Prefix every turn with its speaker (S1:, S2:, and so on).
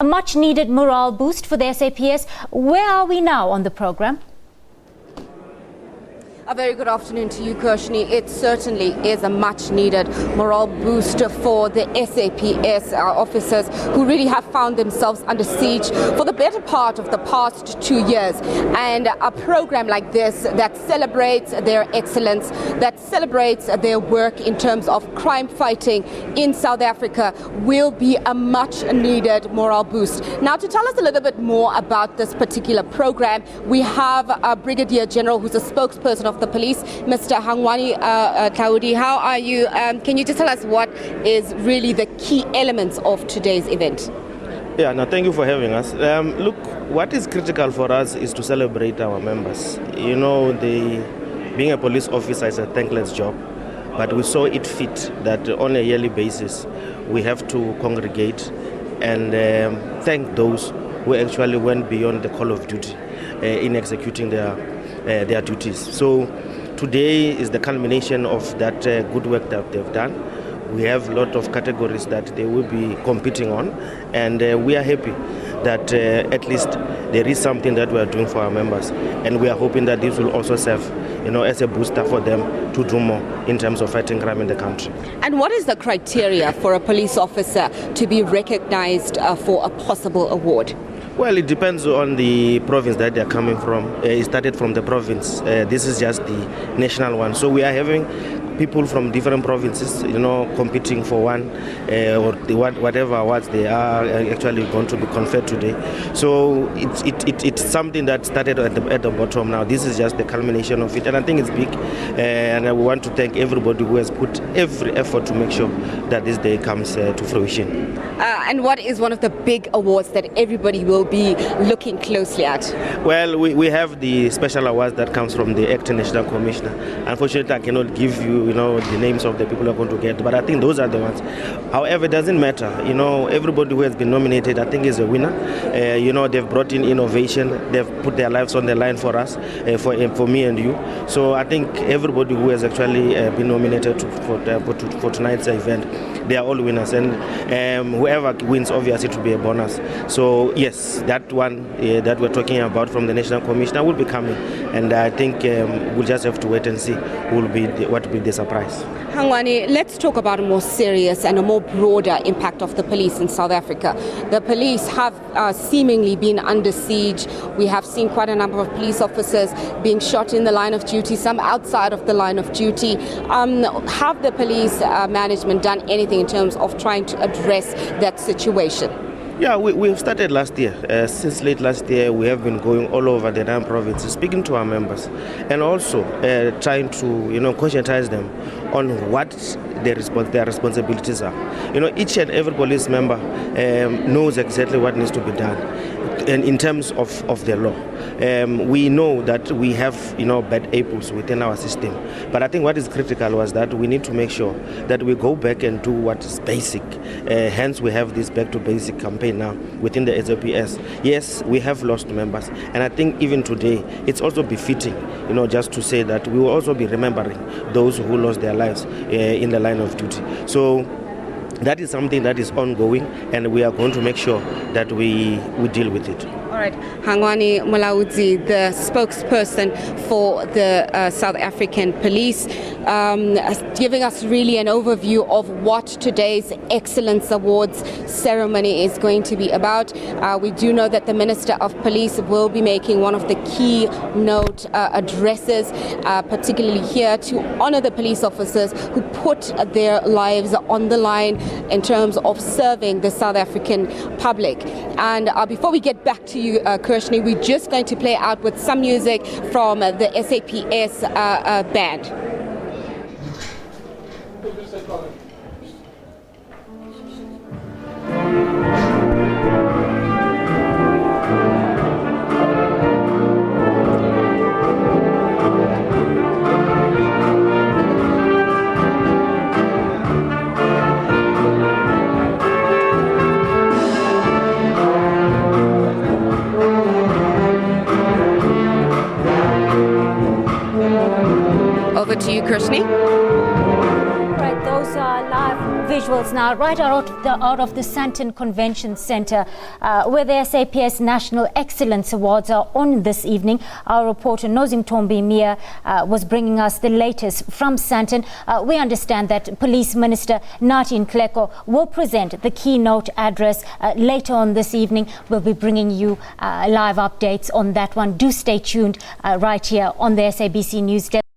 S1: A much-needed morale boost for the SAPS. Where are we now on the program?
S2: A very good afternoon to you, Kirshni. It certainly is a much-needed morale boost for the SAPS officers who really have found themselves under siege for the better part of the past 2 years. And a program like this that celebrates their excellence, that celebrates their work in terms of crime fighting in South Africa will be a much-needed morale boost. Now, to tell us a little bit more about this particular program, we have a Brigadier General who's a spokesperson of the police, Mr. Hangwani Tlaudi. How are you? Can you just tell us what is really the key elements of today's event?
S3: Yeah, no, thank you for having us. Look, what is critical for us is to celebrate our members. You know, being a police officer is a thankless job, but we saw it fit that on a yearly basis we have to congregate and thank those who actually went beyond the call of duty in executing their duties. So today is the culmination of that good work that they've done. We have a lot of categories that they will be competing on, and we are happy that at least there is something that we are doing for our members, and we are hoping that this will also serve, as a booster for them to do more in terms of fighting crime in the country.
S2: And what is the criteria for a police officer to be recognized for a possible award?
S3: Well, it depends on the province that they are coming from. It started from the province. This is just the national one. So we are having people from different provinces, competing for one or whatever awards they are actually going to be conferred today. So it's something that started at the bottom now. This is just the culmination of it, and I think it's big. And I want to thank everybody who has put every effort to make sure that this day comes to fruition.
S2: And what is one of the big awards that everybody will be looking closely at?
S3: Well, we have the special awards that comes from the Acting National Commissioner. Unfortunately, I cannot give you, the names of the people who are going to get, but I think those are the ones. However, it doesn't matter. Everybody who has been nominated, I think, is a winner. They've brought in innovation. They've put their lives on the line for us, for me and you. So I think everybody who has actually been nominated for tonight's event, they are all winners, and whoever wins, obviously, it will be a bonus. So yes, that one that we're talking about from the National Commissioner will be coming, and I think we'll just have to wait and see what will be the surprise.
S2: Hangwani, let's talk about a more serious and a more broader impact of the police in South Africa. The police have seemingly been under siege. We have seen quite a number of police officers being shot in the line of duty, some outside of the line of duty. Have the police management done anything in terms of trying to address that situation?
S3: Yeah, we've started last year. Since late last year, we have been going all over the 9 provinces, speaking to our members, and also trying to, conscientize them on what their responsibilities are. Each and every police member knows exactly what needs to be done. And in terms of the law, we know that we have, bad apples within our system. But I think what is critical was that we need to make sure that we go back and do what is basic. Hence, we have this back to basic campaign now within the SAPS. Yes, we have lost members, and I think even today it's also befitting, just to say that we will also be remembering those who lost their lives in the line of duty. So that is something that is ongoing, and we are going to make sure that we deal with it.
S2: All right, Hangwani Mulaudzi, the spokesperson for the South African Police, giving us really an overview of what today's Excellence Awards ceremony is going to be about. We do know that the Minister of Police will be making one of the keynote addresses, particularly here to honor the police officers who put their lives on the line in terms of serving the South African public. And before we get back to you, Kirshni, we're just going to play out with some music from the SAPS band. Over to you, Kirshni.
S1: Right, those are live visuals now right out of the Sandton Convention Centre, where the SAPS National Excellence Awards are on this evening. Our reporter Nozintombi Miya was bringing us the latest from Sandton. We understand that Police Minister Nathi Nhleko will present the keynote address later on this evening. We'll be bringing you live updates on that one. Do stay tuned right here on the SABC News Desk.